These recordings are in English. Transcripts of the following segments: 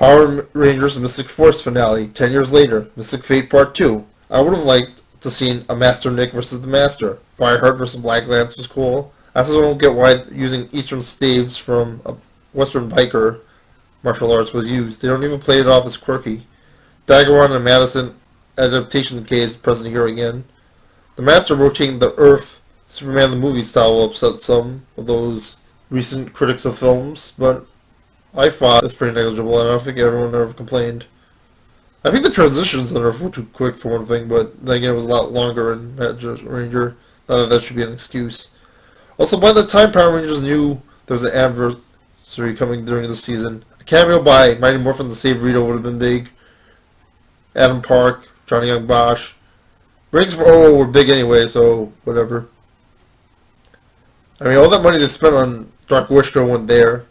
Power Rangers Mystic Force finale, 10 years later, Mystic Fate Part 2. I would have liked to see a Master Nick versus the Master. Fireheart versus Black Lance was cool. I still don't get why using Eastern staves from a Western biker martial arts was used. They don't even play it off as quirky. Daggeron and Madison adaptation case present here again. The Master rotating the Earth Superman the movie style will upset some of those recent critics of films, but I thought it's pretty negligible, and I don't think everyone ever complained. I think the transitions on Earth were too quick for one thing, but then again it was a lot longer in Magic Ranger. Not that that should be an excuse. Also, by the time Power Rangers knew there was an anniversary coming during the season, a cameo by Mighty Morphin the Save Rito would have been big. Adam Park, Johnny Young Bosch. Ratings for OO were big anyway, so whatever. I mean, all that money they spent on Dark Wishka went there.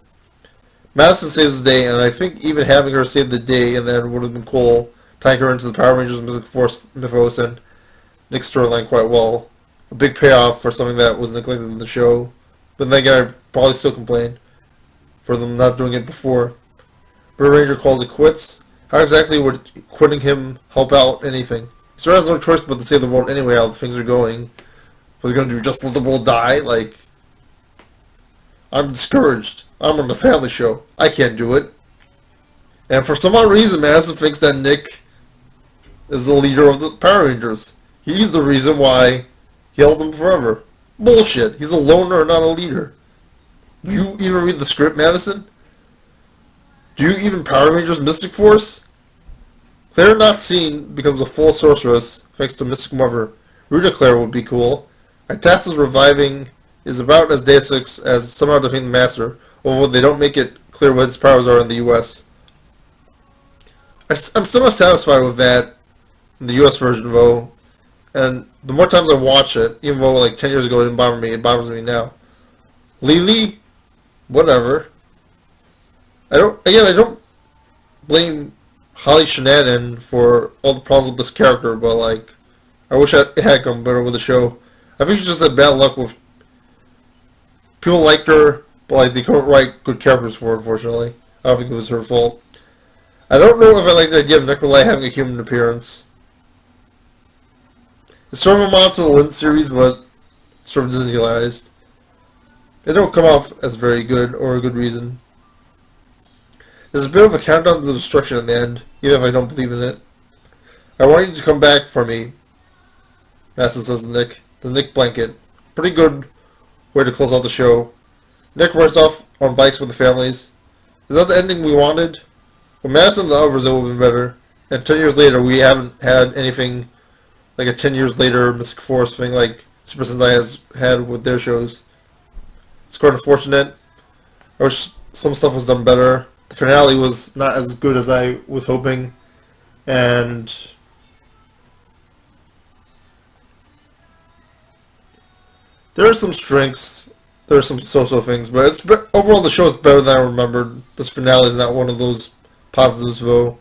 Madison saves the day, and I think even having her save the day and then would have been cool, tying her into the Power Rangers Mystic Force mythos and Nick's storyline quite well. A big payoff for something that was neglected in the show. But then again, I'd probably still complain for them not doing it before. Red Ranger calls it quits. How exactly would quitting him help out anything? He sort of has no choice but to save the world anyway, how things are going. Was he going to do just let the world die? Like, I'm discouraged. I'm on the family show. I can't do it. And for some odd reason, Madison thinks that Nick is the leader of the Power Rangers. He's the reason why he held them forever. Bullshit. He's a loner, not a leader. Do you even read the script, Madison? Do you even Power Rangers Mystic Force? Claire not seen becomes a full sorceress thanks to Mystic Mother. Rita Claire would be cool. Itasta's reviving is about as Deus Ex as somehow defeating the Master, although they don't make it clear what his powers are in the US. I'm still not satisfied with that in the US version, though. And the more times I watch it, even though like 10 years ago it didn't bother me, it bothers me now. Lily, whatever. I don't blame Holly Shannon for all the problems with this character, but like, I wish it had come better with the show. I think she just had bad luck with people liked her, but like they couldn't write good characters for her, unfortunately. I don't think it was her fault. I don't know if I like the idea of Nikolai having a human appearance. It's sort of a Monster of the Wind series, but sort of Disneyized. They don't come off as very good, or a good reason. There's a bit of a countdown to destruction in the end, even if I don't believe in it. I want you to come back for me, Madison says to Nick. The Nick blanket. Pretty good way to close out the show. Nick rides off on bikes with the families. Is that the ending we wanted? Well, Madison and the others, it would have been better. And 10 years later, we haven't had anything like a 10 years later Mystic Force thing like Super Sentai has had with their shows. It's quite unfortunate. I wish some stuff was done better. The finale was not as good as I was hoping. And there are some strengths. There are some so-so things, but overall the show is better than I remembered. This finale is not one of those positives, though.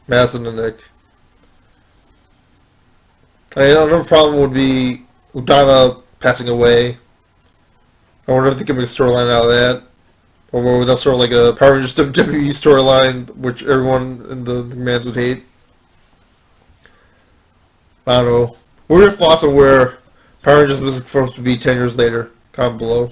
Madison and Nick. Another problem would be Udana passing away. I wonder if they can make a storyline out of that. Or that's sort of like a Power Rangers WWE storyline, which everyone in the McMahons would hate. I don't know. What are your thoughts on where Power Rangers was supposed to be 10 years later? Comment below.